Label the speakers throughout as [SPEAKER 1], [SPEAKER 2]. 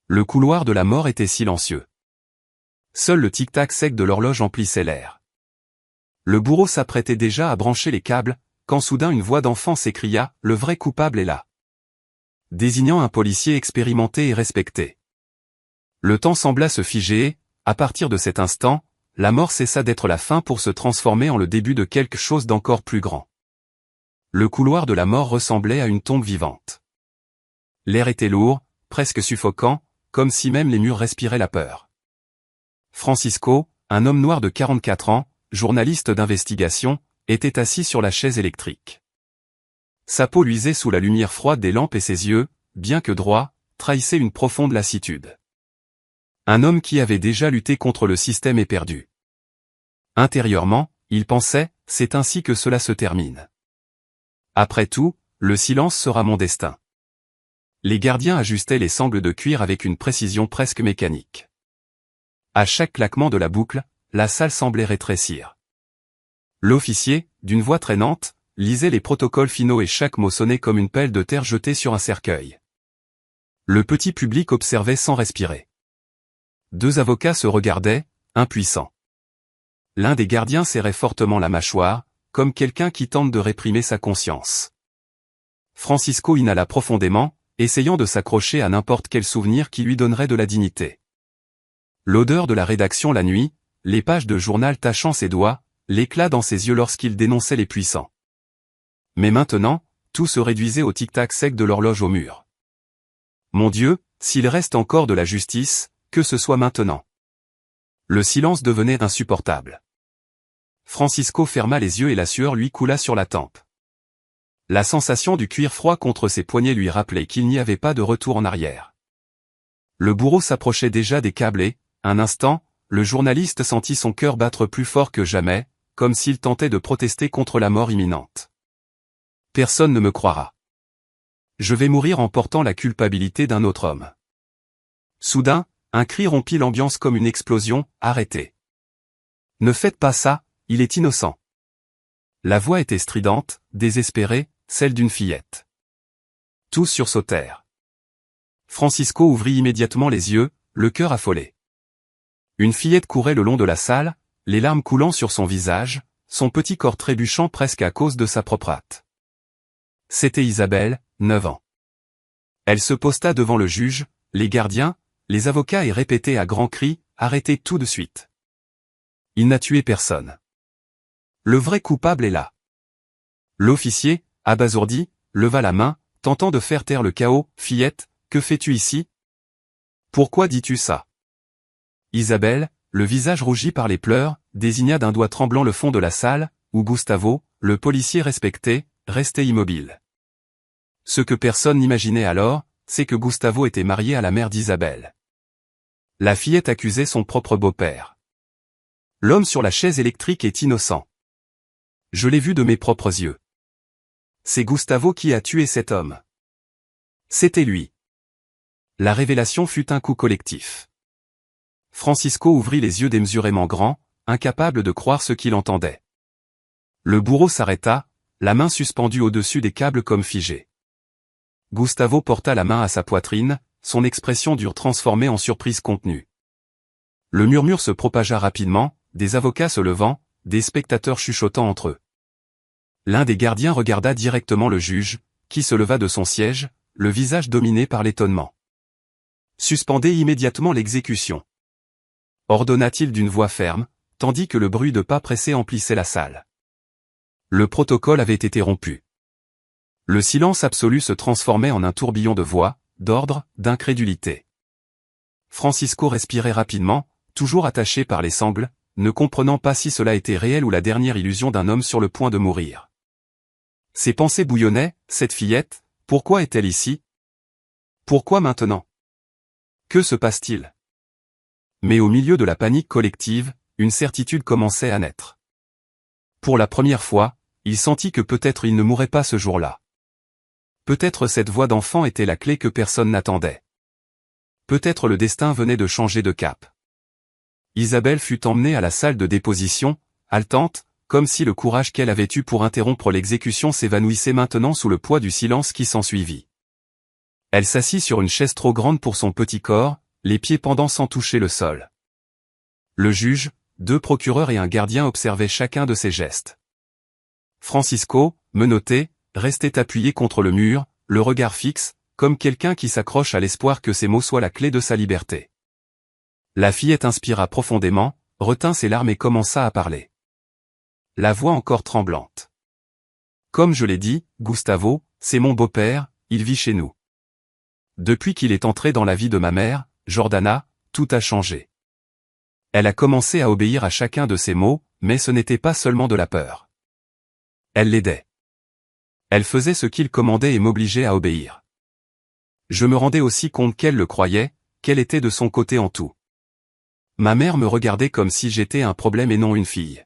[SPEAKER 1] Le couloir de la mort était silencieux. Seul le tic-tac sec de l'horloge emplissait l'air. Le bourreau s'apprêtait déjà à brancher les câbles, quand soudain une voix d'enfant s'écria « Le vrai coupable est là », désignant un policier expérimenté et respecté. Le temps sembla se figer et, à partir de cet instant, la mort cessa d'être la fin pour se transformer en le début de quelque chose d'encore plus grand. Le couloir de la mort ressemblait à une tombe vivante. L'air était lourd, presque suffocant, comme si même les murs respiraient la peur. Francisco, un homme noir de 44 ans, journaliste d'investigation, était assis sur la chaise électrique. Sa peau luisait sous la lumière froide des lampes et ses yeux, bien que droits, trahissaient une profonde lassitude. Un homme qui avait déjà lutté contre le système éperdu. Intérieurement, il pensait, c'est ainsi que cela se termine. Après tout, le silence sera mon destin. Les gardiens ajustaient les sangles de cuir avec une précision presque mécanique. À chaque claquement de la boucle, la salle semblait rétrécir. L'officier, d'une voix traînante, lisait les protocoles finaux et chaque mot sonnait comme une pelle de terre jetée sur un cercueil. Le petit public observait sans respirer. Deux avocats se regardaient, impuissants. L'un des gardiens serrait fortement la mâchoire, comme quelqu'un qui tente de réprimer sa conscience. Francisco inhala profondément, essayant de s'accrocher à n'importe quel souvenir qui lui donnerait de la dignité. L'odeur de la rédaction la nuit, les pages de journal tachant ses doigts, l'éclat dans ses yeux lorsqu'il dénonçait les puissants. Mais maintenant, tout se réduisait au tic-tac sec de l'horloge au mur. Mon Dieu, s'il reste encore de la justice, que ce soit maintenant. Le silence devenait insupportable. Francisco ferma les yeux et la sueur lui coula sur la tempe. La sensation du cuir froid contre ses poignets lui rappelait qu'il n'y avait pas de retour en arrière. Le bourreau s'approchait déjà des câbles et, un instant, le journaliste sentit son cœur battre plus fort que jamais, comme s'il tentait de protester contre la mort imminente. Personne ne me croira. Je vais mourir en portant la culpabilité d'un autre homme. Soudain, un cri rompit l'ambiance comme une explosion, arrêtez. Ne faites pas ça, il est innocent. La voix était stridente, désespérée, celle d'une fillette. Tous sursautèrent. Francisco ouvrit immédiatement les yeux, le cœur affolé. Une fillette courait le long de la salle, les larmes coulant sur son visage, son petit corps trébuchant presque à cause de sa propre hâte. C'était Isabelle, 9 ans. Elle se posta devant le juge, les gardiens, les avocats et répétait à grands cris, « Arrêtez tout de suite. Il n'a tué personne. Le vrai coupable est là. » L'officier, abasourdi, leva la main, tentant de faire taire le chaos. « Fillette, que fais-tu ici? Pourquoi dis-tu ça ?» Isabelle, le visage rougi par les pleurs, désigna d'un doigt tremblant le fond de la salle, où Gustavo, le policier respecté, restait immobile. Ce que personne n'imaginait alors, c'est que Gustavo était marié à la mère d'Isabelle. La fillette accusait son propre beau-père. L'homme sur la chaise électrique est innocent. Je l'ai vu de mes propres yeux. C'est Gustavo qui a tué cet homme. C'était lui. La révélation fut un coup collectif. Francisco ouvrit les yeux démesurément grands, incapable de croire ce qu'il entendait. Le bourreau s'arrêta, la main suspendue au-dessus des câbles comme figée. Gustavo porta la main à sa poitrine, son expression dure transformée en surprise contenue. Le murmure se propagea rapidement, des avocats se levant, des spectateurs chuchotant entre eux. L'un des gardiens regarda directement le juge, qui se leva de son siège, le visage dominé par l'étonnement. « Suspendez immédiatement l'exécution », ordonna-t-il d'une voix ferme, tandis que le bruit de pas pressés emplissait la salle. Le protocole avait été rompu. Le silence absolu se transformait en un tourbillon de voix, d'ordre, d'incrédulité. Francisco respirait rapidement, toujours attaché par les sangles, ne comprenant pas si cela était réel ou la dernière illusion d'un homme sur le point de mourir. Ses pensées bouillonnaient, cette fillette, pourquoi est-elle ici? Pourquoi maintenant? Que se passe-t-il? Mais au milieu de la panique collective, une certitude commençait à naître. Pour la première fois, il sentit que peut-être il ne mourrait pas ce jour-là. Peut-être cette voix d'enfant était la clé que personne n'attendait. Peut-être le destin venait de changer de cap. Isabelle fut emmenée à la salle de déposition, haletante, comme si le courage qu'elle avait eu pour interrompre l'exécution s'évanouissait maintenant sous le poids du silence qui s'ensuivit. Elle s'assit sur une chaise trop grande pour son petit corps, les pieds pendant sans toucher le sol. Le juge, 2 procureurs et un gardien observaient chacun de ses gestes. Francisco, menotté, restait appuyé contre le mur, le regard fixe, comme quelqu'un qui s'accroche à l'espoir que ses mots soient la clé de sa liberté. La fillette inspira profondément, retint ses larmes et commença à parler. La voix encore tremblante. Comme je l'ai dit, Gustavo, c'est mon beau-père, il vit chez nous. Depuis qu'il est entré dans la vie de ma mère, Jordana, tout a changé. Elle a commencé à obéir à chacun de ses mots, mais ce n'était pas seulement de la peur. Elle l'aidait. Elle faisait ce qu'il commandait et m'obligeait à obéir. Je me rendais aussi compte qu'elle le croyait, qu'elle était de son côté en tout. Ma mère me regardait comme si j'étais un problème et non une fille.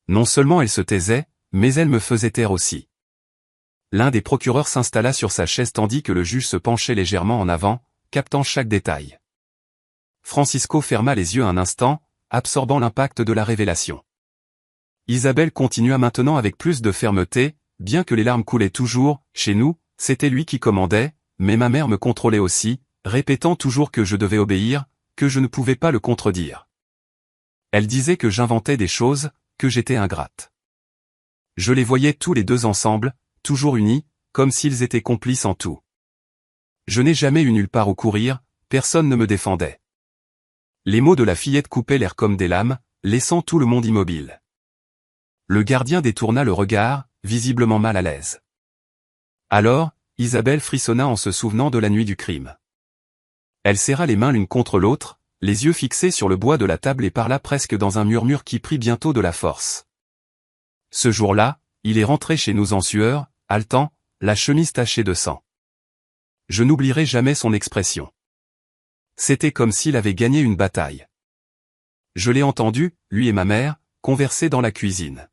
[SPEAKER 1] Non seulement elle se taisait, mais elle me faisait taire aussi. L'un des procureurs s'installa sur sa chaise tandis que le juge se penchait légèrement en avant, captant chaque détail. Francisco ferma les yeux un instant, absorbant l'impact de la révélation. Isabelle continua maintenant avec plus de fermeté, bien que les larmes coulaient toujours, chez nous, c'était lui qui commandait, mais ma mère me contrôlait aussi, répétant toujours que je devais obéir, que je ne pouvais pas le contredire. Elle disait que j'inventais des choses, que j'étais ingrate. Je les voyais tous les 2 ensemble, toujours unis, comme s'ils étaient complices en tout. Je n'ai jamais eu nulle part où courir, personne ne me défendait. Les mots de la fillette coupaient l'air comme des lames, laissant tout le monde immobile. Le gardien détourna le regard, visiblement mal à l'aise. Alors, Isabelle frissonna en se souvenant de la nuit du crime. Elle serra les mains l'une contre l'autre, les yeux fixés sur le bois de la table et parla presque dans un murmure qui prit bientôt de la force. Ce jour-là, il est rentré chez nous en sueur, haletant, la chemise tachée de sang. Je n'oublierai jamais son expression. C'était comme s'il avait gagné une bataille. Je l'ai entendu, lui et ma mère, converser dans la cuisine.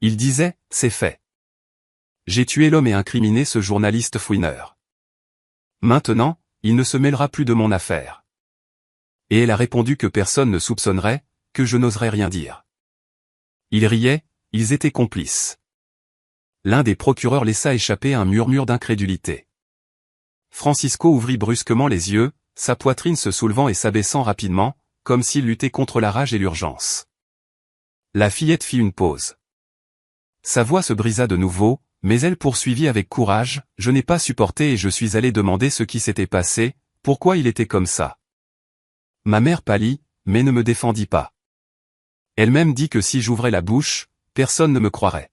[SPEAKER 1] Il disait, c'est fait. J'ai tué l'homme et incriminé ce journaliste fouineur. Maintenant, il ne se mêlera plus de mon affaire. Et elle a répondu que personne ne soupçonnerait, que je n'oserais rien dire. Ils riaient, ils étaient complices. L'un des procureurs laissa échapper un murmure d'incrédulité. Francisco ouvrit brusquement les yeux, sa poitrine se soulevant et s'abaissant rapidement, comme s'il luttait contre la rage et l'urgence. La fillette fit une pause. Sa voix se brisa de nouveau, mais elle poursuivit avec courage, « Je n'ai pas supporté et je suis allé demander ce qui s'était passé, pourquoi il était comme ça. » Ma mère pâlit, mais ne me défendit pas. Elle-même dit que si j'ouvrais la bouche, personne ne me croirait.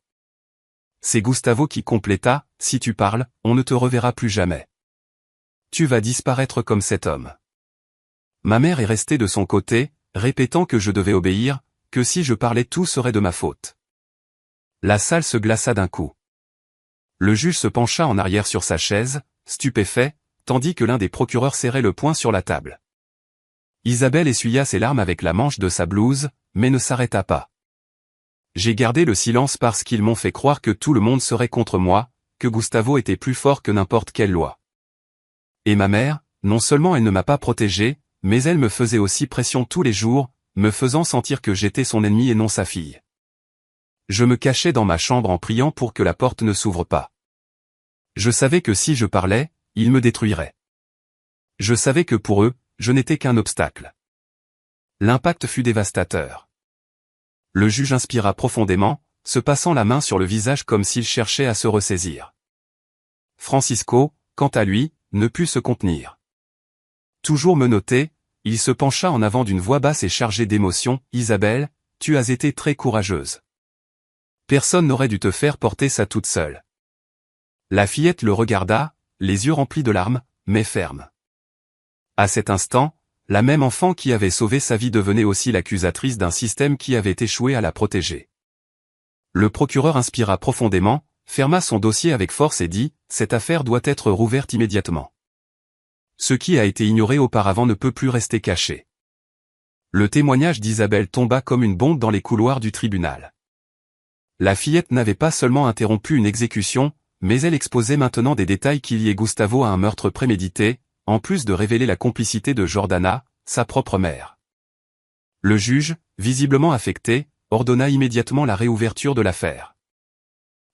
[SPEAKER 1] C'est Gustavo qui compléta, « Si tu parles, on ne te reverra plus jamais. Tu vas disparaître comme cet homme. » Ma mère est restée de son côté, répétant que je devais obéir, que si je parlais tout serait de ma faute. La salle se glaça d'un coup. Le juge se pencha en arrière sur sa chaise, stupéfait, tandis que l'un des procureurs serrait le poing sur la table. Isabelle essuya ses larmes avec la manche de sa blouse, mais ne s'arrêta pas. J'ai gardé le silence parce qu'ils m'ont fait croire que tout le monde serait contre moi, que Gustavo était plus fort que n'importe quelle loi. Et ma mère, non seulement elle ne m'a pas protégé, mais elle me faisait aussi pression tous les jours, me faisant sentir que j'étais son ennemi et non sa fille. Je me cachais dans ma chambre en priant pour que la porte ne s'ouvre pas. Je savais que si je parlais, ils me détruiraient. Je savais que pour eux, je n'étais qu'un obstacle. L'impact fut dévastateur. Le juge inspira profondément, se passant la main sur le visage comme s'il cherchait à se ressaisir. Francisco, quant à lui, ne put se contenir. Toujours menotté, il se pencha en avant d'une voix basse et chargée d'émotion, « Isabelle, tu as été très courageuse. Personne n'aurait dû te faire porter ça toute seule. » La fillette le regarda, les yeux remplis de larmes, mais ferme. À cet instant, la même enfant qui avait sauvé sa vie devenait aussi l'accusatrice d'un système qui avait échoué à la protéger. Le procureur inspira profondément, ferma son dossier avec force et dit, « Cette affaire doit être rouverte immédiatement. Ce qui a été ignoré auparavant ne peut plus rester caché. » Le témoignage d'Isabelle tomba comme une bombe dans les couloirs du tribunal. La fillette n'avait pas seulement interrompu une exécution, mais elle exposait maintenant des détails qui liaient Gustavo à un meurtre prémédité, en plus de révéler la complicité de Jordana, sa propre mère. Le juge, visiblement affecté, ordonna immédiatement la réouverture de l'affaire.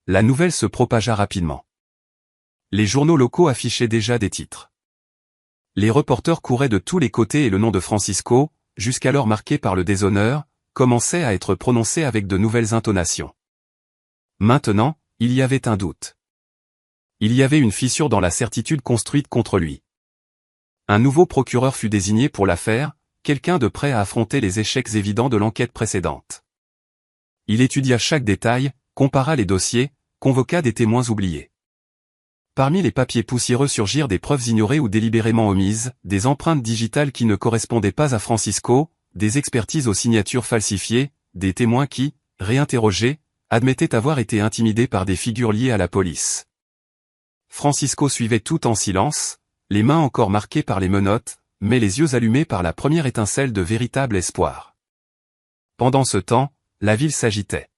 [SPEAKER 1] La nouvelle se propagea rapidement. Les journaux locaux affichaient déjà des titres. Les reporters couraient de tous les côtés et le nom de Francisco, jusqu'alors marqué par le déshonneur, commençait à être prononcé avec de nouvelles intonations. Maintenant, il y avait un doute. Il y avait une fissure dans la certitude construite contre lui. Un nouveau procureur fut désigné pour l'affaire, quelqu'un de prêt à affronter les échecs évidents de l'enquête précédente. Il étudia chaque détail, compara les dossiers, convoqua des témoins oubliés. Parmi les papiers poussiéreux surgirent des preuves ignorées ou délibérément omises, des empreintes digitales qui ne correspondaient pas à Francisco, des expertises aux signatures falsifiées, des témoins qui, réinterrogés, admettaient avoir été intimidés par des figures liées à la police. Francisco suivait tout en silence, les mains encore marquées par les menottes, mais les yeux allumés par la première étincelle de véritable espoir. Pendant ce temps, la ville s'agitait.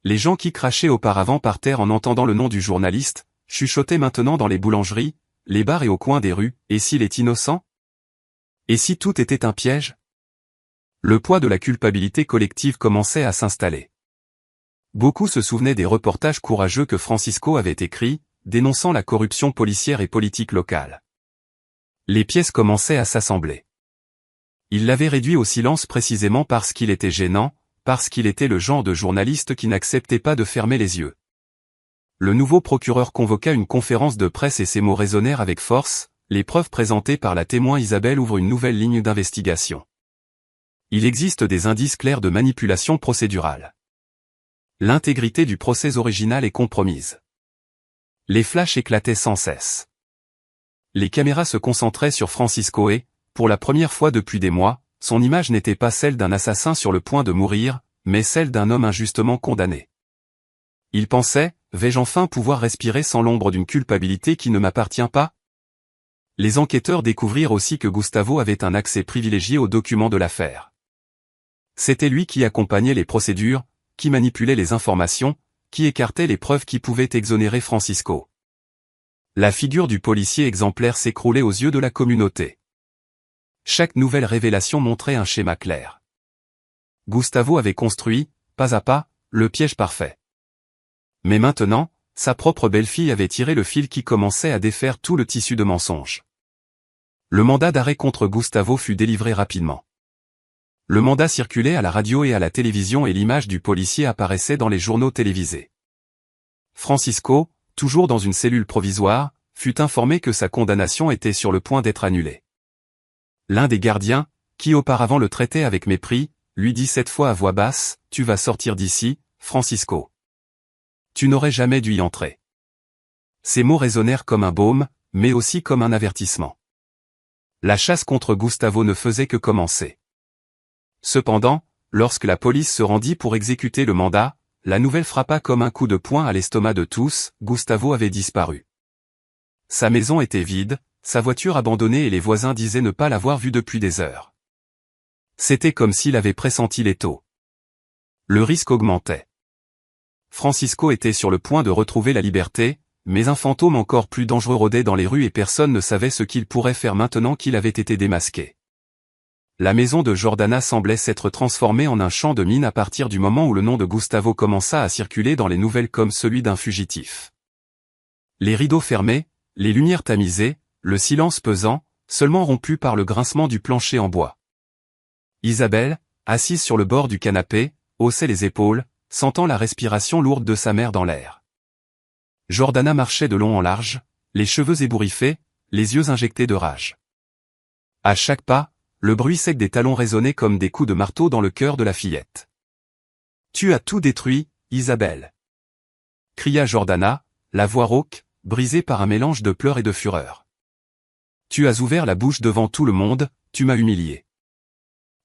[SPEAKER 1] Les gens qui crachaient auparavant par terre en entendant le nom du journaliste, chuchotaient maintenant dans les boulangeries, les bars et au coin des rues, et s'il est innocent? Et si tout était un piège? Le poids de la culpabilité collective commençait à s'installer. Beaucoup se souvenaient des reportages courageux que Francisco avait écrits, dénonçant la corruption policière et politique locale. Les pièces commençaient à s'assembler. Il l'avait réduit au silence précisément parce qu'il était gênant, parce qu'il était le genre de journaliste qui n'acceptait pas de fermer les yeux. Le nouveau procureur convoqua une conférence de presse et ces mots résonnèrent avec force, les preuves présentées par la témoin Isabelle ouvrent une nouvelle ligne d'investigation. Il existe des indices clairs de manipulation procédurale. L'intégrité du procès original est compromise. Les flashs éclataient sans cesse. Les caméras se concentraient sur Francisco et, pour la première fois depuis des mois, son image n'était pas celle d'un assassin sur le point de mourir, mais celle d'un homme injustement condamné. Il pensait, vais-je enfin pouvoir respirer sans l'ombre d'une culpabilité qui ne m'appartient pas? Les enquêteurs découvrirent aussi que Gustavo avait un accès privilégié aux documents de l'affaire. C'était lui qui accompagnait les procédures, qui manipulait les informations, qui écartait les preuves qui pouvaient exonérer Francisco. La figure du policier exemplaire s'écroulait aux yeux de la communauté. Chaque nouvelle révélation montrait un schéma clair. Gustavo avait construit, pas à pas, le piège parfait. Mais maintenant, sa propre belle-fille avait tiré le fil qui commençait à défaire tout le tissu de mensonges. Le mandat d'arrêt contre Gustavo fut délivré rapidement. Le mandat circulait à la radio et à la télévision et l'image du policier apparaissait dans les journaux télévisés. Francisco, toujours dans une cellule provisoire, fut informé que sa condamnation était sur le point d'être annulée. L'un des gardiens, qui auparavant le traitait avec mépris, lui dit cette fois à voix basse, « Tu vas sortir d'ici, Francisco. Tu n'aurais jamais dû y entrer. » Ces mots résonnèrent comme un baume, mais aussi comme un avertissement. La chasse contre Gustavo ne faisait que commencer. Cependant, lorsque la police se rendit pour exécuter le mandat, la nouvelle frappa comme un coup de poing à l'estomac de tous, Gustavo avait disparu. Sa maison était vide, sa voiture abandonnée et les voisins disaient ne pas l'avoir vu depuis des heures. C'était comme s'il avait pressenti les taux. Le risque augmentait. Francisco était sur le point de retrouver la liberté, mais un fantôme encore plus dangereux rôdait dans les rues et personne ne savait ce qu'il pourrait faire maintenant qu'il avait été démasqué. La maison de Jordana semblait s'être transformée en un champ de mines à partir du moment où le nom de Gustavo commença à circuler dans les nouvelles comme celui d'un fugitif. Les rideaux fermés, les lumières tamisées, le silence pesant, seulement rompu par le grincement du plancher en bois. Isabelle, assise sur le bord du canapé, haussait les épaules, sentant la respiration lourde de sa mère dans l'air. Jordana marchait de long en large, les cheveux ébouriffés, les yeux injectés de rage. À chaque pas, le bruit sec des talons résonnait comme des coups de marteau dans le cœur de la fillette. « Tu as tout détruit, Isabelle !» cria Jordana, la voix rauque, brisée par un mélange de pleurs et de fureur. « Tu as ouvert la bouche devant tout le monde, tu m'as humilié.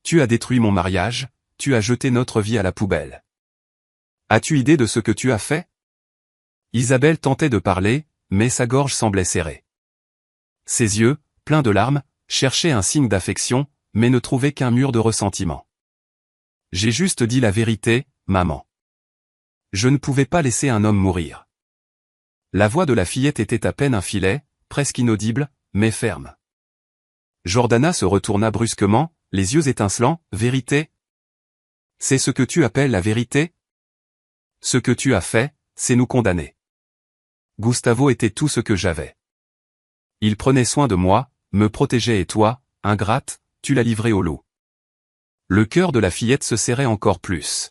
[SPEAKER 1] Tu as détruit mon mariage, tu as jeté notre vie à la poubelle. As-tu idée de ce que tu as fait ?» Isabelle tentait de parler, mais sa gorge semblait serrée. Ses yeux, pleins de larmes, cherchaient un signe d'affection, mais ne trouvaient qu'un mur de ressentiment. « J'ai juste dit la vérité, maman. Je ne pouvais pas laisser un homme mourir. » La voix de la fillette était à peine un filet, presque inaudible, mais ferme. Jordana se retourna brusquement, les yeux étincelants, « Vérité ? C'est ce que tu appelles la vérité ? Ce que tu as fait, c'est nous condamner. Gustavo était tout ce que j'avais. Il prenait soin de moi, me protégeait et toi, ingrate, tu l'as livré au loup. Le cœur de la fillette se serrait encore plus.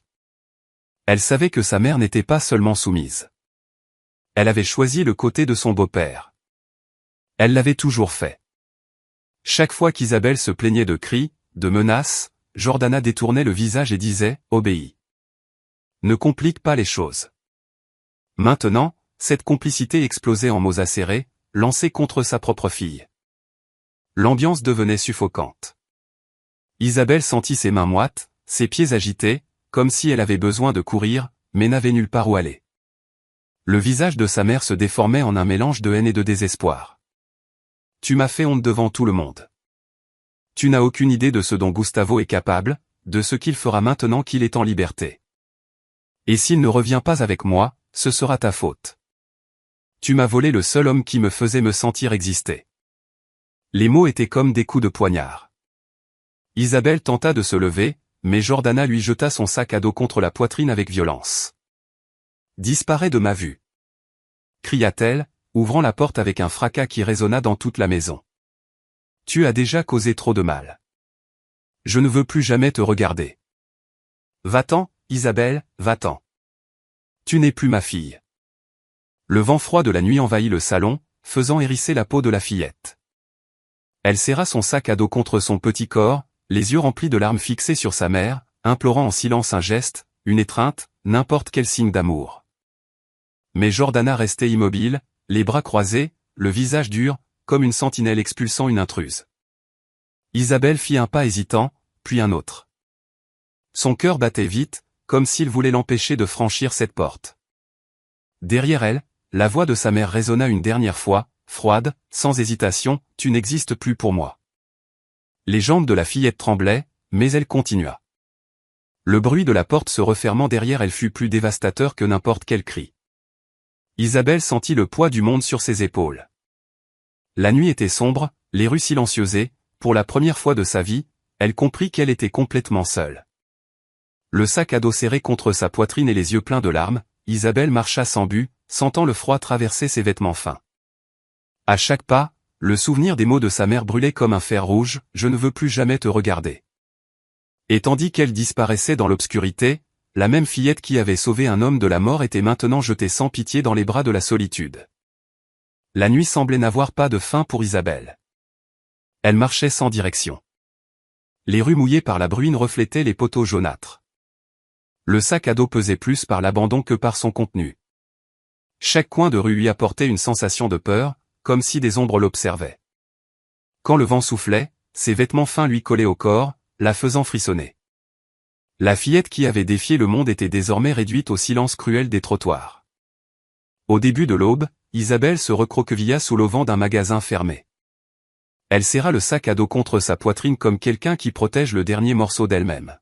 [SPEAKER 1] Elle savait que sa mère n'était pas seulement soumise. Elle avait choisi le côté de son beau-père. Elle l'avait toujours fait. Chaque fois qu'Isabelle se plaignait de cris, de menaces, Jordana détournait le visage et disait « Obéis. Ne complique pas les choses. » Maintenant, cette complicité explosait en mots acérés, lancés contre sa propre fille. L'ambiance devenait suffocante. Isabelle sentit ses mains moites, ses pieds agités, comme si elle avait besoin de courir, mais n'avait nulle part où aller. Le visage de sa mère se déformait en un mélange de haine et de désespoir. « Tu m'as fait honte devant tout le monde. Tu n'as aucune idée de ce dont Gustavo est capable, de ce qu'il fera maintenant qu'il est en liberté. Et s'il ne revient pas avec moi, ce sera ta faute. Tu m'as volé le seul homme qui me faisait me sentir exister. » Les mots étaient comme des coups de poignard. Isabelle tenta de se lever, mais Jordana lui jeta son sac à dos contre la poitrine avec violence. « Disparais de ma vue !» cria-t-elle, ouvrant la porte avec un fracas qui résonna dans toute la maison. « Tu as déjà causé trop de mal. Je ne veux plus jamais te regarder. Va-t'en, Isabelle, va-t'en. Tu n'es plus ma fille. » Le vent froid de la nuit envahit le salon, faisant hérisser la peau de la fillette. Elle serra son sac à dos contre son petit corps, les yeux remplis de larmes fixés sur sa mère, implorant en silence un geste, une étreinte, n'importe quel signe d'amour. Mais Jordana restait immobile, les bras croisés, le visage dur, comme une sentinelle expulsant une intruse. Isabelle fit un pas hésitant, puis un autre. Son cœur battait vite, comme s'il voulait l'empêcher de franchir cette porte. Derrière elle, la voix de sa mère résonna une dernière fois, froide, sans hésitation, « Tu n'existes plus pour moi. » Les jambes de la fillette tremblaient, mais elle continua. Le bruit de la porte se refermant derrière elle fut plus dévastateur que n'importe quel cri. Isabelle sentit le poids du monde sur ses épaules. La nuit était sombre, les rues silencieuses et, pour la première fois de sa vie, elle comprit qu'elle était complètement seule. Le sac à dos serré contre sa poitrine et les yeux pleins de larmes, Isabelle marcha sans but, sentant le froid traverser ses vêtements fins. À chaque pas, le souvenir des mots de sa mère brûlait comme un fer rouge, « Je ne veux plus jamais te regarder. » Et tandis qu'elle disparaissait dans l'obscurité, la même fillette qui avait sauvé un homme de la mort était maintenant jetée sans pitié dans les bras de la solitude. La nuit semblait n'avoir pas de fin pour Isabelle. Elle marchait sans direction. Les rues mouillées par la bruine reflétaient les poteaux jaunâtres. Le sac à dos pesait plus par l'abandon que par son contenu. Chaque coin de rue lui apportait une sensation de peur, comme si des ombres l'observaient. Quand le vent soufflait, ses vêtements fins lui collaient au corps, la faisant frissonner. La fillette qui avait défié le monde était désormais réduite au silence cruel des trottoirs. Au début de l'aube, Isabelle se recroquevilla sous l'auvent d'un magasin fermé. Elle serra le sac à dos contre sa poitrine comme quelqu'un qui protège le dernier morceau d'elle-même.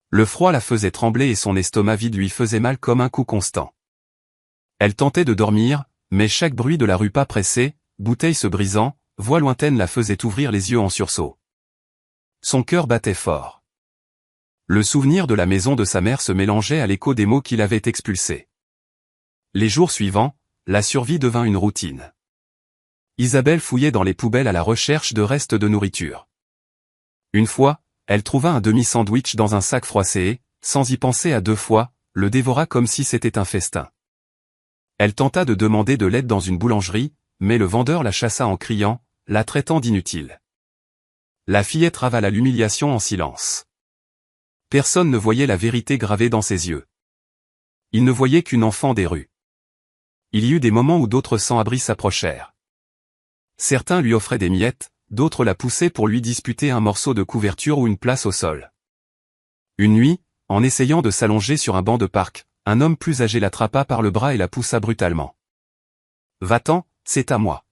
[SPEAKER 1] Le froid la faisait trembler et son estomac vide lui faisait mal comme un coup constant. Elle tentait de dormir, mais chaque bruit de la rue pas pressé, bouteille se brisant, voix lointaine la faisait ouvrir les yeux en sursaut. Son cœur battait fort. Le souvenir de la maison de sa mère se mélangeait à l'écho des mots qu'il avait expulsés. Les jours suivants, la survie devint une routine. Isabelle fouillait dans les poubelles à la recherche de restes de nourriture. Une fois, elle trouva un demi-sandwich dans un sac froissé et, sans y penser à deux fois, le dévora comme si c'était un festin. Elle tenta de demander de l'aide dans une boulangerie, mais le vendeur la chassa en criant, la traitant d'inutile. La fillette ravala l'humiliation en silence. Personne ne voyait la vérité gravée dans ses yeux. Il ne voyait qu'une enfant des rues. Il y eut des moments où d'autres sans-abri s'approchèrent. Certains lui offraient des miettes, d'autres la poussaient pour lui disputer un morceau de couverture ou une place au sol. Une nuit, en essayant de s'allonger sur un banc de parc, un homme plus âgé l'attrapa par le bras et la poussa brutalement. « Va-t'en, c'est à moi. »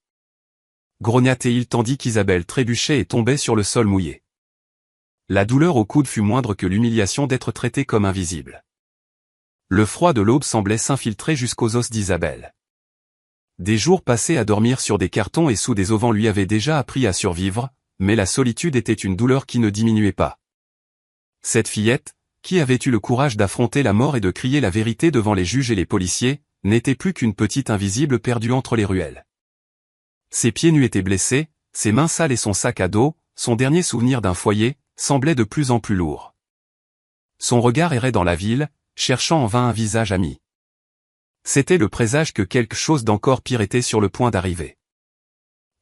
[SPEAKER 1] grogna-t-il tandis qu'Isabelle trébuchait et tombait sur le sol mouillé. La douleur au coude fut moindre que l'humiliation d'être traitée comme invisible. Le froid de l'aube semblait s'infiltrer jusqu'aux os d'Isabelle. Des jours passés à dormir sur des cartons et sous des auvents lui avaient déjà appris à survivre, mais la solitude était une douleur qui ne diminuait pas. Cette fillette, qui avait eu le courage d'affronter la mort et de crier la vérité devant les juges et les policiers, n'était plus qu'une petite invisible perdue entre les ruelles. Ses pieds nus étaient blessés, ses mains sales et son sac à dos, son dernier souvenir d'un foyer, semblaient de plus en plus lourds. Son regard errait dans la ville, cherchant en vain un visage ami. C'était le présage que quelque chose d'encore pire était sur le point d'arriver.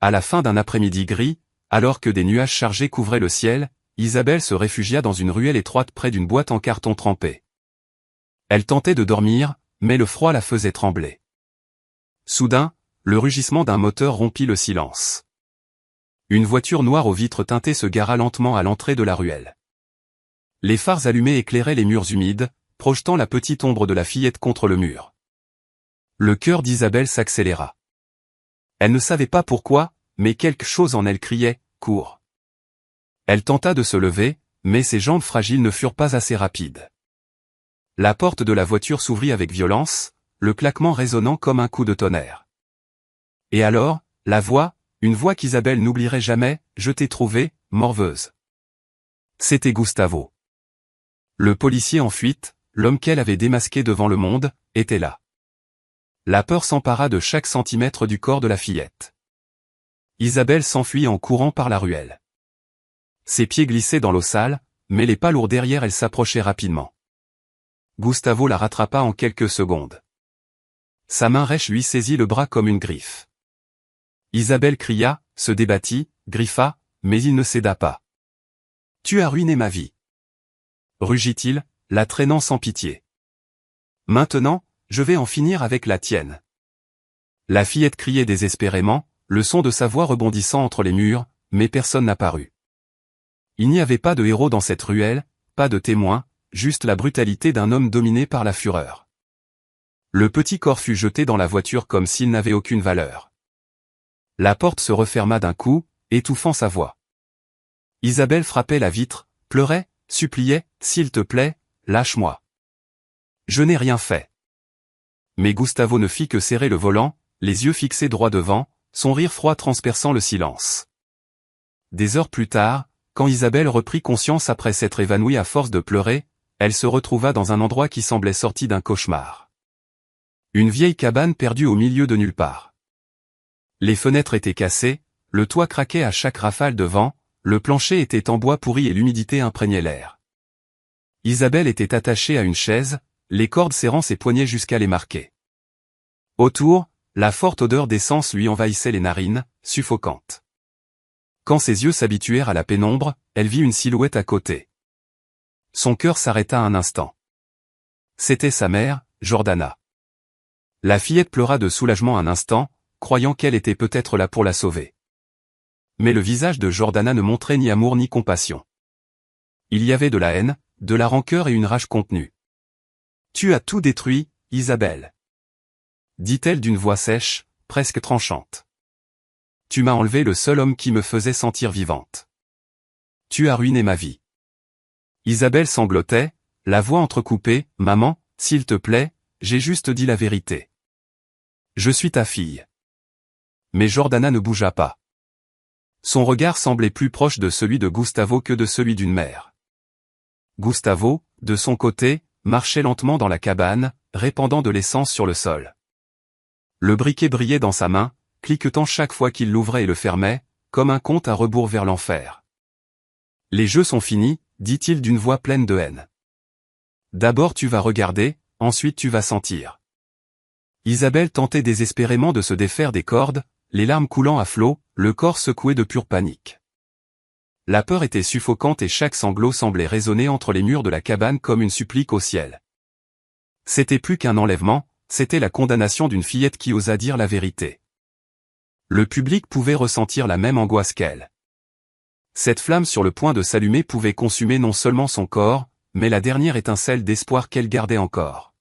[SPEAKER 1] À la fin d'un après-midi gris, alors que des nuages chargés couvraient le ciel, Isabelle se réfugia dans une ruelle étroite près d'une boîte en carton trempé. Elle tentait de dormir, mais le froid la faisait trembler. Soudain, le rugissement d'un moteur rompit le silence. Une voiture noire aux vitres teintées se gara lentement à l'entrée de la ruelle. Les phares allumés éclairaient les murs humides, projetant la petite ombre de la fillette contre le mur. Le cœur d'Isabelle s'accéléra. Elle ne savait pas pourquoi, mais quelque chose en elle criait « Cours !» Elle tenta de se lever, mais ses jambes fragiles ne furent pas assez rapides. La porte de la voiture s'ouvrit avec violence, le claquement résonnant comme un coup de tonnerre. Et alors, la voix, une voix qu'Isabelle n'oublierait jamais, « Je t'ai trouvée, morveuse !» C'était Gustavo. Le policier en fuite, l'homme qu'elle avait démasqué devant le monde, était là. La peur s'empara de chaque centimètre du corps de la fillette. Isabelle s'enfuit en courant par la ruelle. Ses pieds glissaient dans l'eau sale, mais les pas lourds derrière elle s'approchaient rapidement. Gustavo la rattrapa en quelques secondes. Sa main rêche lui saisit le bras comme une griffe. Isabelle cria, se débattit, griffa, mais il ne céda pas. « Tu as ruiné ma vie !» rugit-il, la traînant sans pitié. « Maintenant, je vais en finir avec la tienne. » La fillette criait désespérément, le son de sa voix rebondissant entre les murs, mais personne n'apparut. Il n'y avait pas de héros dans cette ruelle, pas de témoin, juste la brutalité d'un homme dominé par la fureur. Le petit corps fut jeté dans la voiture comme s'il n'avait aucune valeur. La porte se referma d'un coup, étouffant sa voix. Isabelle frappait la vitre, pleurait, suppliait, « S'il te plaît, lâche-moi. Je n'ai rien fait. » Mais Gustavo ne fit que serrer le volant, les yeux fixés droit devant, son rire froid transperçant le silence. Des heures plus tard, quand Isabelle reprit conscience après s'être évanouie à force de pleurer, elle se retrouva dans un endroit qui semblait sorti d'un cauchemar. Une vieille cabane perdue au milieu de nulle part. Les fenêtres étaient cassées, le toit craquait à chaque rafale de vent, le plancher était en bois pourri et l'humidité imprégnait l'air. Isabelle était attachée à une chaise, les cordes serrant ses poignets jusqu'à les marquer. Autour, la forte odeur d'essence lui envahissait les narines, suffocante. Quand ses yeux s'habituèrent à la pénombre, elle vit une silhouette à côté. Son cœur s'arrêta un instant. C'était sa mère, Jordana. La fillette pleura de soulagement un instant, croyant qu'elle était peut-être là pour la sauver. Mais le visage de Jordana ne montrait ni amour ni compassion. Il y avait de la haine, de la rancœur et une rage contenue. « Tu as tout détruit, Isabelle. » dit-elle d'une voix sèche, presque tranchante. « Tu m'as enlevé le seul homme qui me faisait sentir vivante. Tu as ruiné ma vie. » Isabelle sanglotait, la voix entrecoupée, « Maman, s'il te plaît, j'ai juste dit la vérité. Je suis ta fille. » Mais Jordana ne bougea pas. Son regard semblait plus proche de celui de Gustavo que de celui d'une mère. Gustavo, de son côté, marchait lentement dans la cabane, répandant de l'essence sur le sol. Le briquet brillait dans sa main, cliquetant chaque fois qu'il l'ouvrait et le fermait, comme un compte à rebours vers l'enfer. « Les jeux sont finis, » dit-il d'une voix pleine de haine. « D'abord tu vas regarder, ensuite tu vas sentir. » Isabelle tentait désespérément de se défaire des cordes, les larmes coulant à flots, le corps secoué de pure panique. La peur était suffocante et chaque sanglot semblait résonner entre les murs de la cabane comme une supplique au ciel. C'était plus qu'un enlèvement, c'était la condamnation d'une fillette qui osa dire la vérité. Le public pouvait ressentir la même angoisse qu'elle. Cette flamme sur le point de s'allumer pouvait consumer non seulement son corps, mais la dernière étincelle d'espoir qu'elle gardait encore.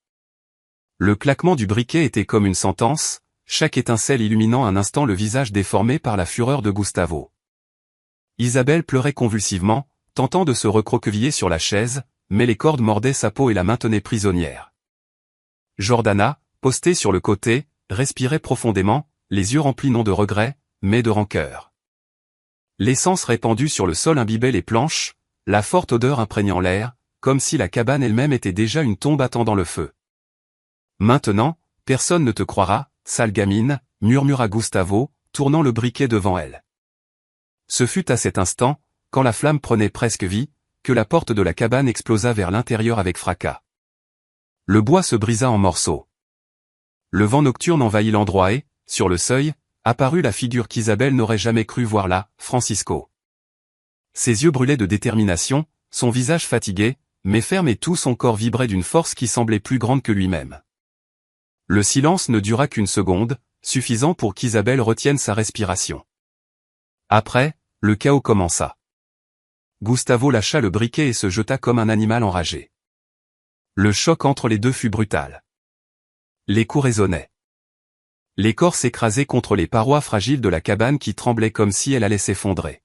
[SPEAKER 1] Le claquement du briquet était comme une sentence, chaque étincelle illuminant un instant le visage déformé par la fureur de Gustavo. Isabelle pleurait convulsivement, tentant de se recroqueviller sur la chaise, mais les cordes mordaient sa peau et la maintenaient prisonnière. Jordana, postée sur le côté, respirait profondément, les yeux remplis non de regret, mais de rancœur. L'essence répandue sur le sol imbibait les planches, la forte odeur imprégnant l'air, comme si la cabane elle-même était déjà une tombe attendant le feu. Maintenant, personne ne te croira, sale gamine, murmura Gustavo, tournant le briquet devant elle. Ce fut à cet instant, quand la flamme prenait presque vie, que la porte de la cabane explosa vers l'intérieur avec fracas. Le bois se brisa en morceaux. Le vent nocturne envahit l'endroit et, sur le seuil, apparut la figure qu'Isabelle n'aurait jamais cru voir là, Francisco. Ses yeux brûlaient de détermination, son visage fatigué, mais ferme et tout son corps vibrait d'une force qui semblait plus grande que lui-même. Le silence ne dura qu'une seconde, suffisant pour qu'Isabelle retienne sa respiration. Après, le chaos commença. Gustavo lâcha le briquet et se jeta comme un animal enragé. Le choc entre les deux fut brutal. Les coups résonnaient. Les corps s'écrasaient contre les parois fragiles de la cabane qui tremblaient comme si elle allait s'effondrer.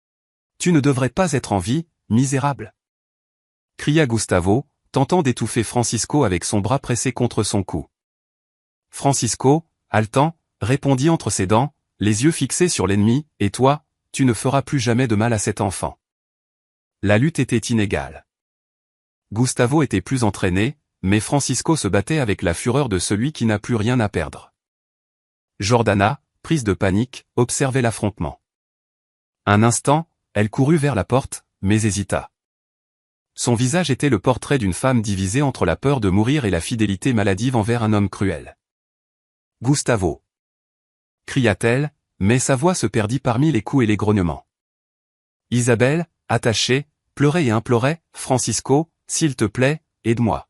[SPEAKER 1] « Tu ne devrais pas être en vie, misérable !» cria Gustavo, tentant d'étouffer Francisco avec son bras pressé contre son cou. Francisco, haletant, répondit entre ses dents, les yeux fixés sur l'ennemi, « Et toi, tu ne feras plus jamais de mal à cet enfant. » La lutte était inégale. Gustavo était plus entraîné, mais Francisco se battait avec la fureur de celui qui n'a plus rien à perdre. Jordana, prise de panique, observait l'affrontement. Un instant, elle courut vers la porte, mais hésita. Son visage était le portrait d'une femme divisée entre la peur de mourir et la fidélité maladive envers un homme cruel. « Gustavo !» cria-t-elle, mais sa voix se perdit parmi les coups et les grognements. Isabelle, attachée, pleurait et implorait, « Francisco, s'il te plaît, aide-moi.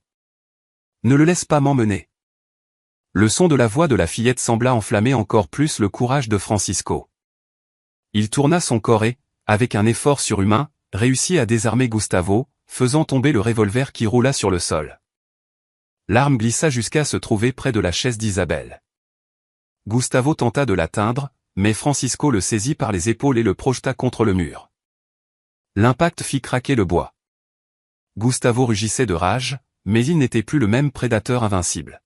[SPEAKER 1] Ne le laisse pas m'emmener. » Le son de la voix de la fillette sembla enflammer encore plus le courage de Francisco. Il tourna son corps et, avec un effort surhumain, réussit à désarmer Gustavo, faisant tomber le revolver qui roula sur le sol. L'arme glissa jusqu'à se trouver près de la chaise d'Isabelle. Gustavo tenta de l'atteindre, mais Francisco le saisit par les épaules et le projeta contre le mur. L'impact fit craquer le bois. Gustavo rugissait de rage, mais il n'était plus le même prédateur invincible.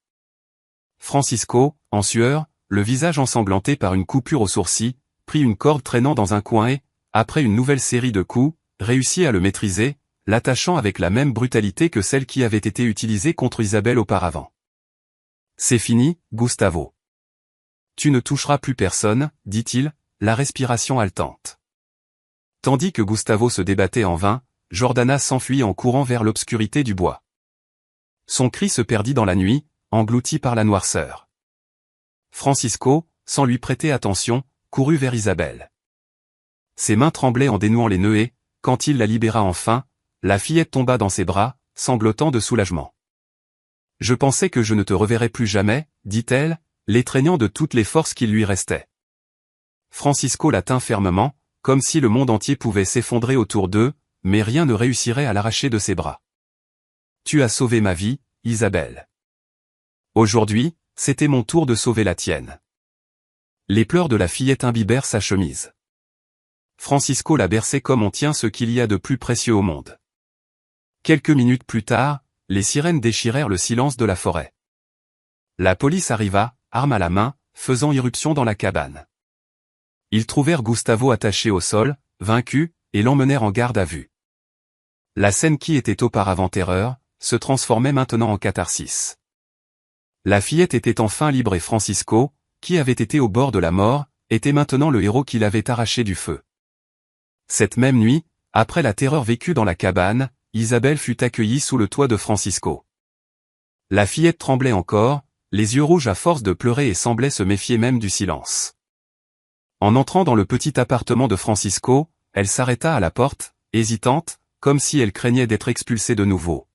[SPEAKER 1] Francisco, en sueur, le visage ensanglanté par une coupure au sourcil, prit une corde traînant dans un coin et, après une nouvelle série de coups, réussit à le maîtriser, l'attachant avec la même brutalité que celle qui avait été utilisée contre Isabelle auparavant. « C'est fini, Gustavo. Tu ne toucheras plus personne, dit-il, la respiration haletante. » Tandis que Gustavo se débattait en vain, Jordana s'enfuit en courant vers l'obscurité du bois. Son cri se perdit dans la nuit, englouti par la noirceur. Francisco, sans lui prêter attention, courut vers Isabelle. Ses mains tremblaient en dénouant les nœuds et, quand il la libéra enfin, la fillette tomba dans ses bras, sanglotant de soulagement. « Je pensais que je ne te reverrais plus jamais, » dit-elle, l'étreignant de toutes les forces qui lui restaient. Francisco la tint fermement, comme si le monde entier pouvait s'effondrer autour d'eux, mais rien ne réussirait à l'arracher de ses bras. « Tu as sauvé ma vie, Isabelle. Aujourd'hui, c'était mon tour de sauver la tienne. » Les pleurs de la fillette imbibèrent sa chemise. Francisco la berçait comme on tient ce qu'il y a de plus précieux au monde. Quelques minutes plus tard, les sirènes déchirèrent le silence de la forêt. La police arriva, arme à la main, faisant irruption dans la cabane. Ils trouvèrent Gustavo attaché au sol, vaincu, et l'emmenèrent en garde à vue. La scène qui était auparavant terreur, se transformait maintenant en catharsis. La fillette était enfin libre et Francisco, qui avait été au bord de la mort, était maintenant le héros qui l'avait arraché du feu. Cette même nuit, après la terreur vécue dans la cabane, Isabelle fut accueillie sous le toit de Francisco. La fillette tremblait encore, les yeux rouges à force de pleurer et semblait se méfier même du silence. En entrant dans le petit appartement de Francisco, elle s'arrêta à la porte, hésitante, comme si elle craignait d'être expulsée de nouveau.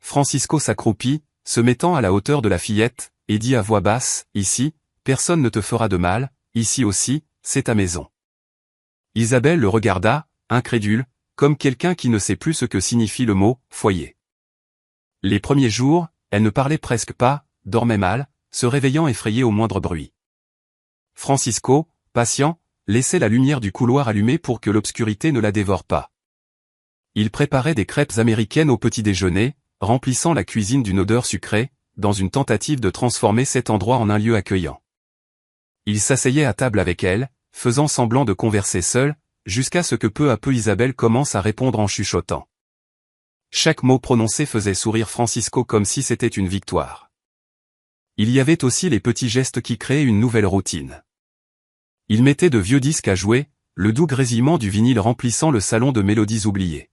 [SPEAKER 1] Francisco s'accroupit, se mettant à la hauteur de la fillette, et dit à voix basse, « Ici, personne ne te fera de mal, ici aussi, c'est ta maison. » Isabelle le regarda, incrédule, comme quelqu'un qui ne sait plus ce que signifie le mot « foyer ». Les premiers jours, elle ne parlait presque pas, dormait mal, se réveillant effrayée au moindre bruit. Francisco, patient, laissait la lumière du couloir allumée pour que l'obscurité ne la dévore pas. Il préparait des crêpes américaines au petit déjeuner, remplissant la cuisine d'une odeur sucrée, dans une tentative de transformer cet endroit en un lieu accueillant. Il s'asseyait à table avec elle, faisant semblant de converser seul, jusqu'à ce que peu à peu Isabelle commence à répondre en chuchotant. Chaque mot prononcé faisait sourire Francisco comme si c'était une victoire. Il y avait aussi les petits gestes qui créaient une nouvelle routine. Il mettait de vieux disques à jouer, le doux grésillement du vinyle remplissant le salon de mélodies oubliées.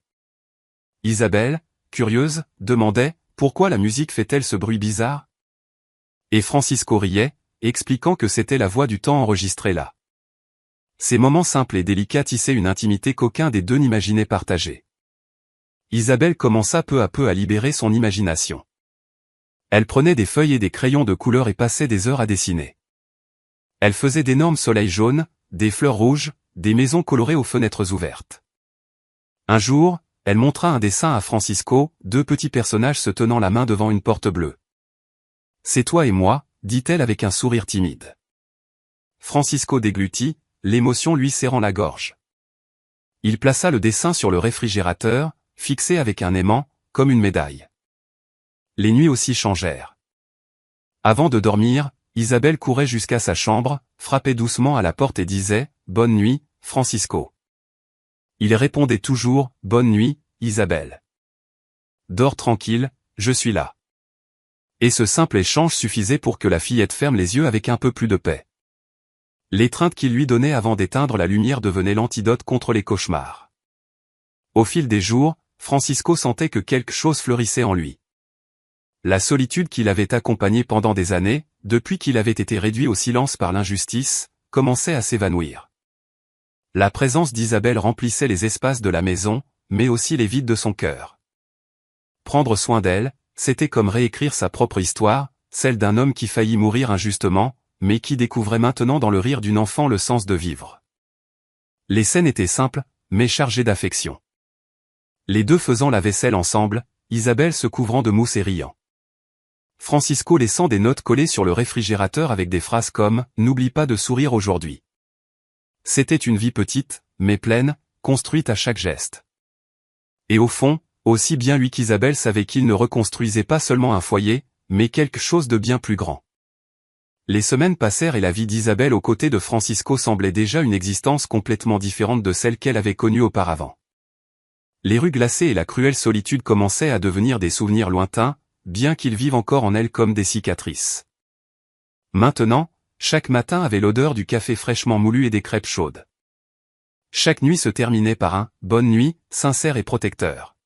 [SPEAKER 1] Isabelle, curieuse, demandait « Pourquoi la musique fait-elle ce bruit bizarre ?» Et Francisco riait, expliquant que c'était la voix du temps enregistrée là. Ces moments simples et délicats tissaient une intimité qu'aucun des deux n'imaginait partager. Isabelle commença peu à peu à libérer son imagination. Elle prenait des feuilles et des crayons de couleur et passait des heures à dessiner. Elle faisait d'énormes soleils jaunes, des fleurs rouges, des maisons colorées aux fenêtres ouvertes. Un jour, elle montra un dessin à Francisco, deux petits personnages se tenant la main devant une porte bleue. « C'est toi et moi », dit-elle avec un sourire timide. Francisco déglutit, l'émotion lui serrant la gorge. Il plaça le dessin sur le réfrigérateur, fixé avec un aimant, comme une médaille. Les nuits aussi changèrent. Avant de dormir, Isabelle courait jusqu'à sa chambre, frappait doucement à la porte et disait « Bonne nuit, Francisco ». Il répondait toujours « Bonne nuit, Isabelle. Dors tranquille, je suis là ». Et ce simple échange suffisait pour que la fillette ferme les yeux avec un peu plus de paix. L'étreinte qu'il lui donnait avant d'éteindre la lumière devenait l'antidote contre les cauchemars. Au fil des jours, Francisco sentait que quelque chose fleurissait en lui. La solitude qui l'avait accompagné pendant des années, depuis qu'il avait été réduit au silence par l'injustice, commençait à s'évanouir. La présence d'Isabelle remplissait les espaces de la maison, mais aussi les vides de son cœur. Prendre soin d'elle, c'était comme réécrire sa propre histoire, celle d'un homme qui faillit mourir injustement, mais qui découvrait maintenant dans le rire d'une enfant le sens de vivre. Les scènes étaient simples, mais chargées d'affection. Les deux faisant la vaisselle ensemble, Isabelle se couvrant de mousse et riant. Francisco laissant des notes collées sur le réfrigérateur avec des phrases comme « N'oublie pas de sourire aujourd'hui ». C'était une vie petite, mais pleine, construite à chaque geste. Et au fond, aussi bien lui qu'Isabelle savait qu'il ne reconstruisait pas seulement un foyer, mais quelque chose de bien plus grand. Les semaines passèrent et la vie d'Isabelle aux côtés de Francisco semblait déjà une existence complètement différente de celle qu'elle avait connue auparavant. Les rues glacées et la cruelle solitude commençaient à devenir des souvenirs lointains, bien qu'ils vivent encore en elle comme des cicatrices. Maintenant, chaque matin avait l'odeur du café fraîchement moulu et des crêpes chaudes. Chaque nuit se terminait par un « bonne nuit » sincère et protecteur.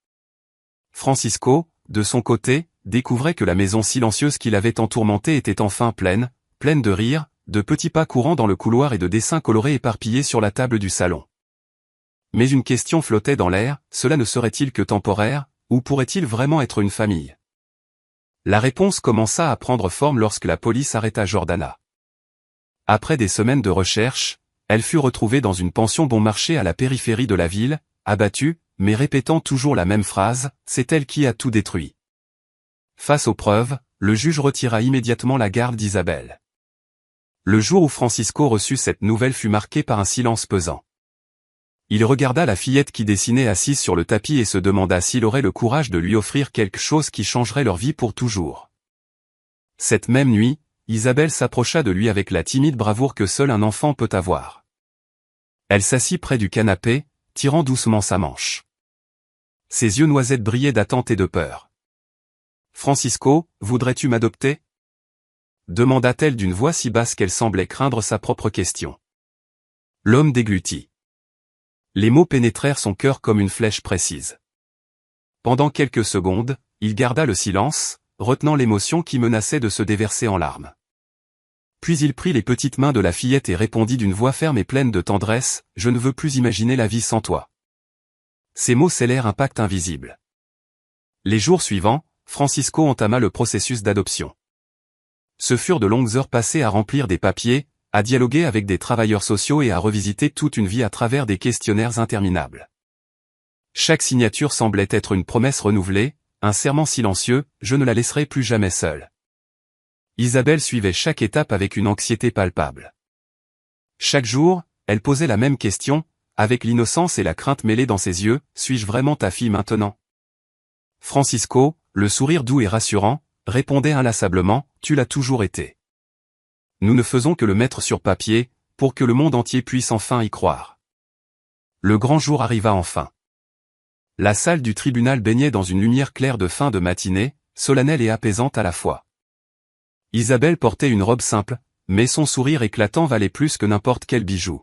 [SPEAKER 1] Francisco, de son côté, découvrait que la maison silencieuse qui l'avait entourmenté était enfin pleine de rires, de petits pas courants dans le couloir et de dessins colorés éparpillés sur la table du salon. Mais une question flottait dans l'air, cela ne serait-il que temporaire, ou pourrait-il vraiment être une famille? La réponse commença à prendre forme lorsque la police arrêta Jordana. Après des semaines de recherche, elle fut retrouvée dans une pension bon marché à la périphérie de la ville, abattue, mais répétant toujours la même phrase, « C'est elle qui a tout détruit ». Face aux preuves, le juge retira immédiatement la garde d'Isabelle. Le jour où Francisco reçut cette nouvelle fut marqué par un silence pesant. Il regarda la fillette qui dessinait assise sur le tapis et se demanda s'il aurait le courage de lui offrir quelque chose qui changerait leur vie pour toujours. Cette même nuit, Isabelle s'approcha de lui avec la timide bravoure que seul un enfant peut avoir. Elle s'assit près du canapé, tirant doucement sa manche. Ses yeux noisettes brillaient d'attente et de peur. « Francisco, voudrais-tu m'adopter » demanda-t-elle d'une voix si basse qu'elle semblait craindre sa propre question. L'homme déglutit. Les mots pénétrèrent son cœur comme une flèche précise. Pendant quelques secondes, il garda le silence, retenant l'émotion qui menaçait de se déverser en larmes. Puis il prit les petites mains de la fillette et répondit d'une voix ferme et pleine de tendresse, « Je ne veux plus imaginer la vie sans toi. » Ces mots scellèrent un pacte invisible. Les jours suivants, Francisco entama le processus d'adoption. Ce furent de longues heures passées à remplir des papiers, à dialoguer avec des travailleurs sociaux et à revisiter toute une vie à travers des questionnaires interminables. Chaque signature semblait être une promesse renouvelée, un serment silencieux, je ne la laisserai plus jamais seule. Isabelle suivait chaque étape avec une anxiété palpable. Chaque jour, elle posait la même question, avec l'innocence et la crainte mêlées dans ses yeux, suis-je vraiment ta fille maintenant? Francisco, le sourire doux et rassurant, répondait inlassablement, tu l'as toujours été. Nous ne faisons que le mettre sur papier, pour que le monde entier puisse enfin y croire. Le grand jour arriva enfin. La salle du tribunal baignait dans une lumière claire de fin de matinée, solennelle et apaisante à la fois. Isabelle portait une robe simple, mais son sourire éclatant valait plus que n'importe quel bijou.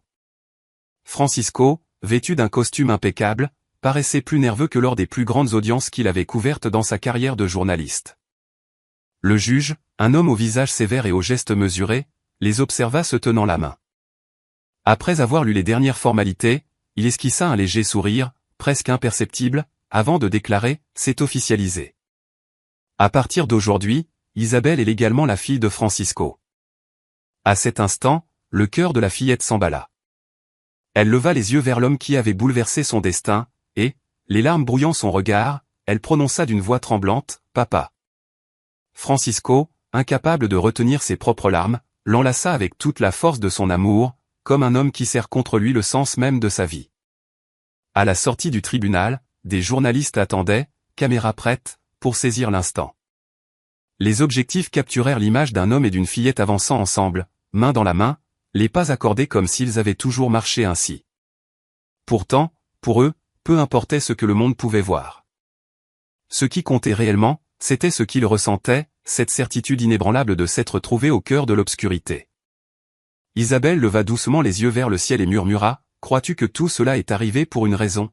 [SPEAKER 1] Francisco, vêtu d'un costume impeccable, paraissait plus nerveux que lors des plus grandes audiences qu'il avait couvertes dans sa carrière de journaliste. Le juge, un homme au visage sévère et aux gestes mesurés, les observa se tenant la main. Après avoir lu les dernières formalités, il esquissa un léger sourire, presque imperceptible, avant de déclarer « C'est officialisé. À partir d'aujourd'hui, Isabelle est légalement la fille de Francisco. » À cet instant, le cœur de la fillette s'emballa. Elle leva les yeux vers l'homme qui avait bouleversé son destin, et, les larmes brouillant son regard, elle prononça d'une voix tremblante, « Papa. » Francisco, incapable de retenir ses propres larmes, l'enlaça avec toute la force de son amour, comme un homme qui serre contre lui le sens même de sa vie. À la sortie du tribunal, des journalistes attendaient, caméra prête, pour saisir l'instant. Les objectifs capturèrent l'image d'un homme et d'une fillette avançant ensemble, main dans la main, les pas accordés comme s'ils avaient toujours marché ainsi. Pourtant, pour eux, peu importait ce que le monde pouvait voir. Ce qui comptait réellement, c'était ce qu'ils ressentaient, cette certitude inébranlable de s'être trouvés au cœur de l'obscurité. Isabelle leva doucement les yeux vers le ciel et murmura, « Crois-tu que tout cela est arrivé pour une raison ?»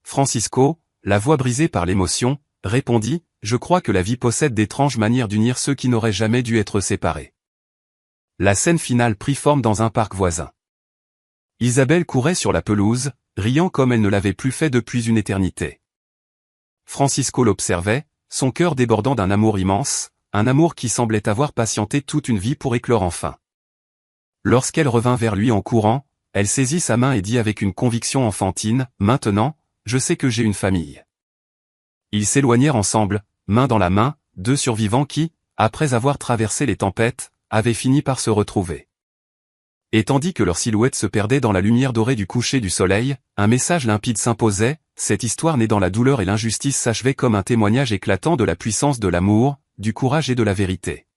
[SPEAKER 1] Francisco, la voix brisée par l'émotion, répondit, « Je crois que la vie possède d'étranges manières d'unir ceux qui n'auraient jamais dû être séparés. » La scène finale prit forme dans un parc voisin. Isabelle courait sur la pelouse, riant comme elle ne l'avait plus fait depuis une éternité. Francisco l'observait, son cœur débordant d'un amour immense, un amour qui semblait avoir patienté toute une vie pour éclore enfin. Lorsqu'elle revint vers lui en courant, elle saisit sa main et dit avec une conviction enfantine, « Maintenant, je sais que j'ai une famille. » Ils s'éloignèrent ensemble, main dans la main, deux survivants qui, après avoir traversé les tempêtes, avaient fini par se retrouver. Et tandis que leur silhouette se perdait dans la lumière dorée du coucher du soleil, un message limpide s'imposait, cette histoire née dans la douleur et l'injustice s'achevait comme un témoignage éclatant de la puissance de l'amour, du courage et de la vérité.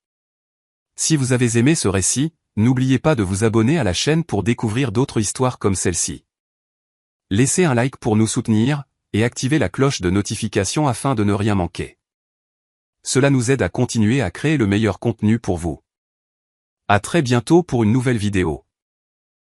[SPEAKER 1] Si vous avez aimé ce récit, n'oubliez pas de vous abonner à la chaîne pour découvrir d'autres histoires comme celle-ci. Laissez un like pour nous soutenir, et activez la cloche de notification afin de ne rien manquer. Cela nous aide à continuer à créer le meilleur contenu pour vous. À très bientôt pour une nouvelle vidéo.